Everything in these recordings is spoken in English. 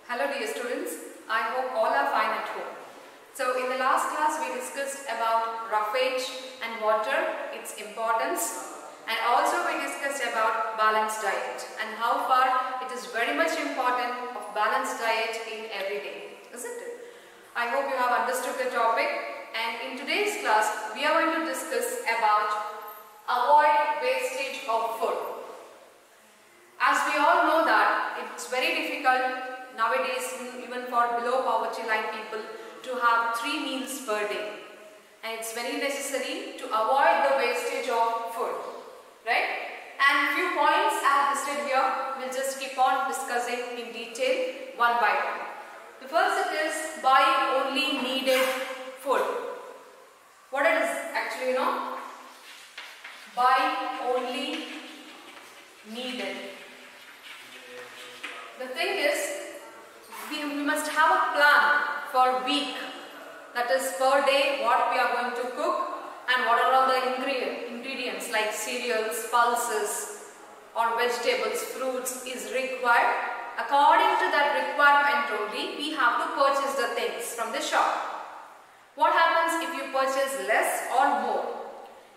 Hello dear students, I hope all are fine at home. So in the last class we discussed about roughage and water, its importance, and also we discussed about balanced diet and how far it is very much important of balanced diet in every day, isn't it? I hope you have understood the topic, and in today's class we are going to discuss about avoid wastage of food. As we all know that it's very difficult nowadays, even for below poverty line people, to have 3 meals per day, and it's very necessary to avoid the wastage of food, right? And few points I have listed here. We'll just keep on discussing in detail one by one. The first is buy only needed food. What it is actually, buy only needed. The thing is, we must have a plan for week, that is per day what we are going to cook and what are all the ingredients like cereals, pulses or vegetables, fruits is required. According to that requirement only we have to purchase the things from the shop. What happens if you purchase less or more?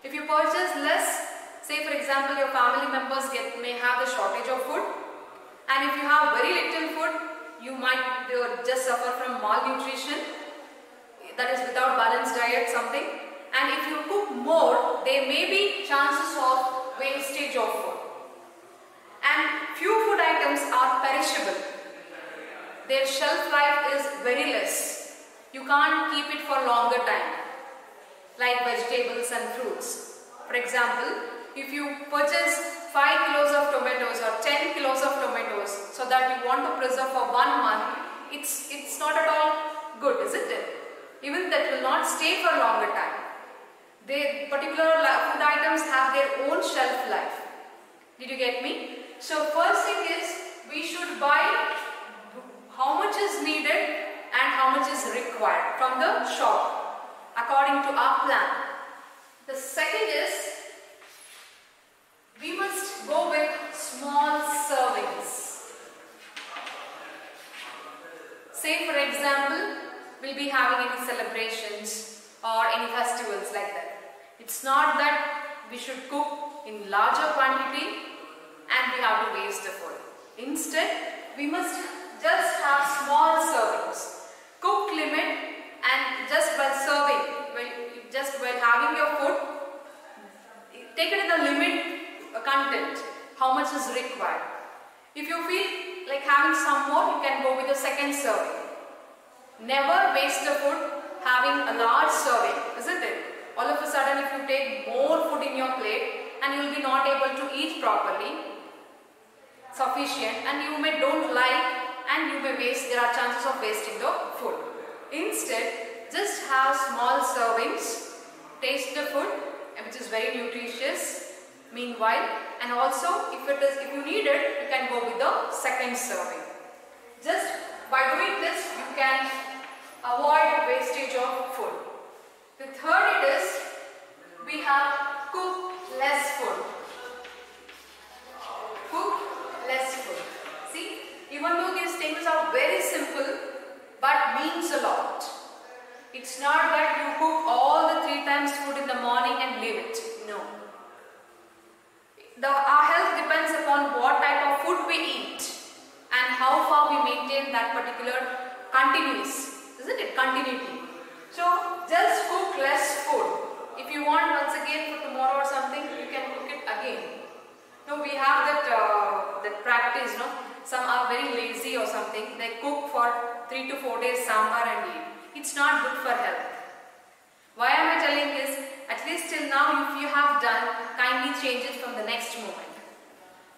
If you purchase less, say for example your family members may have the shortage of food, and if you have very little food, you might just suffer from malnutrition, that is without balanced diet something. And if you cook more, there may be chances of wastage of food. And few food items are perishable. Their shelf life is very less. You can't keep it for longer time, like vegetables and fruits. For example, if you purchase 5 kilos of tomatoes or 10 kilos of tomatoes so that you want to preserve for 1 month, it's not at all good, isn't it? Even that will not stay for longer time. They particular food items have their own shelf life. Did you get me? So first thing is, we should buy how much is needed and how much is required from the shop according to our plan. The second is, we must go with small servings. Say for example, we'll be having any celebrations or any festivals like that. It's not that we should cook in larger quantity and we have to waste the food. Instead, we must just have small servings. Cook limit, and just while serving, just while having your food, take it in the limit content, how much is required. If you feel like having some more, you can go with the second serving. Never waste the food having a large serving, isn't it? All of a sudden if you take more food in your plate and you will be not able to eat properly, sufficient, and you may don't like and you may waste, there are chances of wasting the food. Instead, just have small servings, taste the food which is very nutritious meanwhile, and also if you need it, you can go with the second serving. Just by doing this, you can avoid wastage of food. The third is, we have cook less food. Cook less food. See, even though these things are very simple, but means a lot. It's not that you cook all the 3 times food in the morning and leave it. No. Our health depends upon what type of food we eat and how far we maintain that particular continuous, isn't it? Continuity. So just cook less food. If you want once again for tomorrow or something, you can cook it again. No, we have that practice. No, some are very lazy or something. They cook for 3 to 4 days sambar and eat. It's not good for health. Why am I telling this? At least till now, if you have done, kindly change it from the next moment.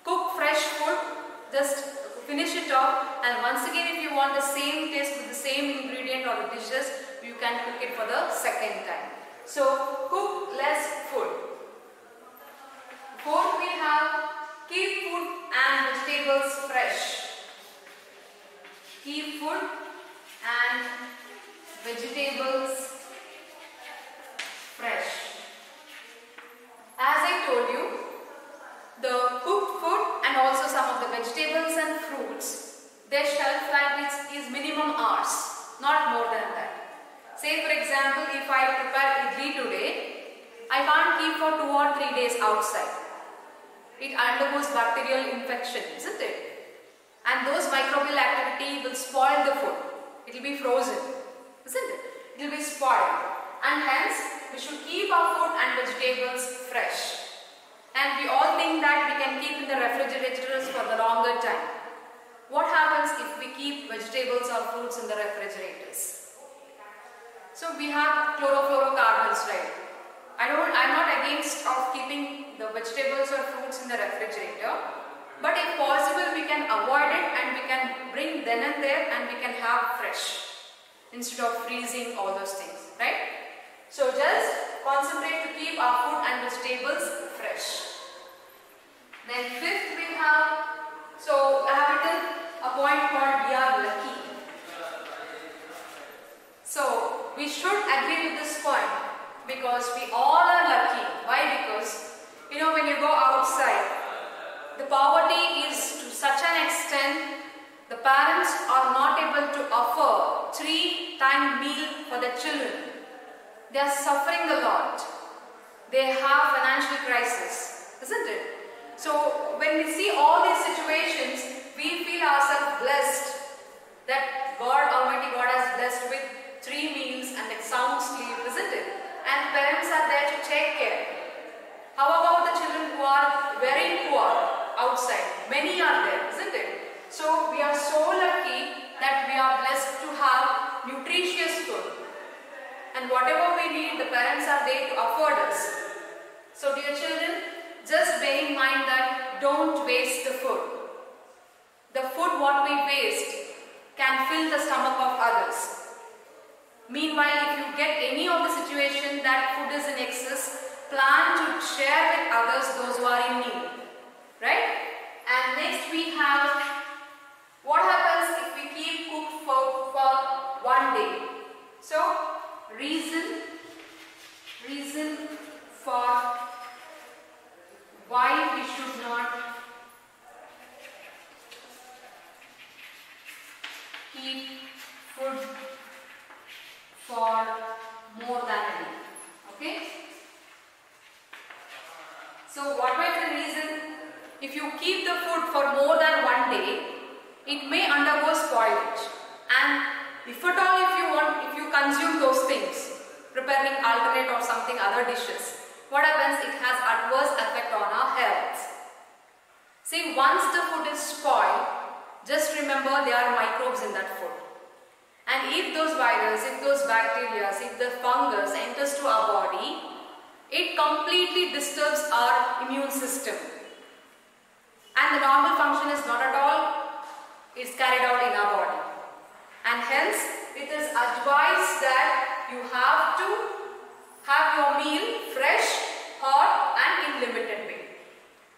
Cook fresh food, just finish it off, and once again if you want the same taste with the same ingredient or the dishes, you can cook it for the second time. So cook less food. Fourth, we have keep food and vegetables fresh. Keep food and vegetables fresh. As I told you, the cooked food and also some of the vegetables and fruits, their shelf life is is minimum hours, not more than that. Say for example, if I prepare idli today, I can't keep for 2 or 3 days outside. It undergoes bacterial infection, isn't it? And those microbial activity will spoil the food. It will be frozen, isn't it? It will be spoiled. And hence, we should keep our food and vegetables fresh. And we all think that we can keep in the refrigerators for the longer time. What happens if we keep vegetables or fruits in the refrigerators? So we have chlorofluorocarbons, right? I'm not against of keeping the vegetables or fruits in the refrigerator, but if possible we can avoid it and we can bring then and there and we can have fresh instead of freezing all those things, right? So just concentrate to keep our food and vegetables fresh. Then fifth we have, so I have written a point called we are lucky. So we should agree with this point because we all are lucky. Why? Because when you go outside, the poverty is to such an extent the parents are not able to offer 3-time meal for their children. They are suffering a lot. They have financial crisis, isn't it? So when we see all these situations, we feel ourselves blessed that Almighty God has blessed with 3 meals and sound sleep, isn't it? And parents are there to take care. How about the children who are very poor outside? Many are there, isn't it? So we are so lucky that we are blessed to have nutritious food. And whatever we need, the parents are there to afford us. So dear children, just bear in mind that don't waste the food. The food what we waste can fill the stomach of others. Meanwhile, if you get any of the situation that food is in excess, plan to share with others those who are in need. Right? And next we have, what happens if we keep cooked food for 1 day? So, reason for why we should not keep food for more than a day. Okay? So what was the reason? If you keep the food for more than 1 day, it may undergo spoilage. And if at all if you consume those things, preparing alternate or something other dishes, what happens? It has adverse effect on our health. See, once the food is spoiled, just remember there are microbes in that food. And if those viruses, if those bacteria, if the fungus enters to our body, it completely disturbs our immune system. And the normal function is not at all is carried out in our body. And hence, it is advised that you have to have your meal fresh, hot and in limited way.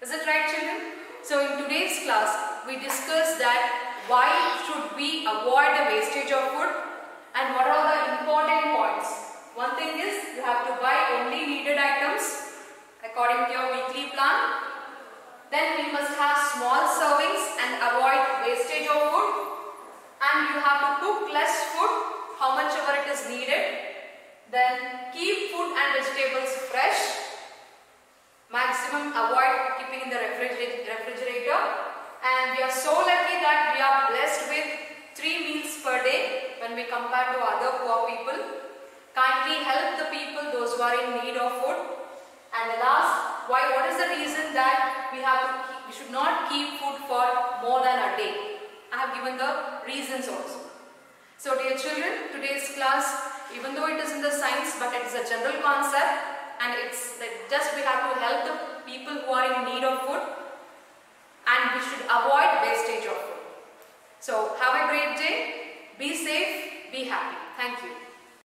Is it right, children? So in today's class, we discussed that why should we avoid the wastage of food and what are the important points. One thing is you have to buy only needed items according to your weekly plan. Then we must have small servings and avoid wastage of food. And you have to cook less food, how much ever it is needed. Then keep food and vegetables fresh. Maximum avoid keeping in the refrigerator. And we are so lucky that we are blessed with 3 meals per day when we compare to other poor people. Kindly help the people, those who are in need of food. And the last, what is the reason that we should not keep food for more than a day? I have given the reasons also. So dear children, today's class, even though it is in the science, but it is a general concept and it's just we have to help the people who are in need of food and we should avoid wastage of food. So have a great day, be safe, be happy. Thank you.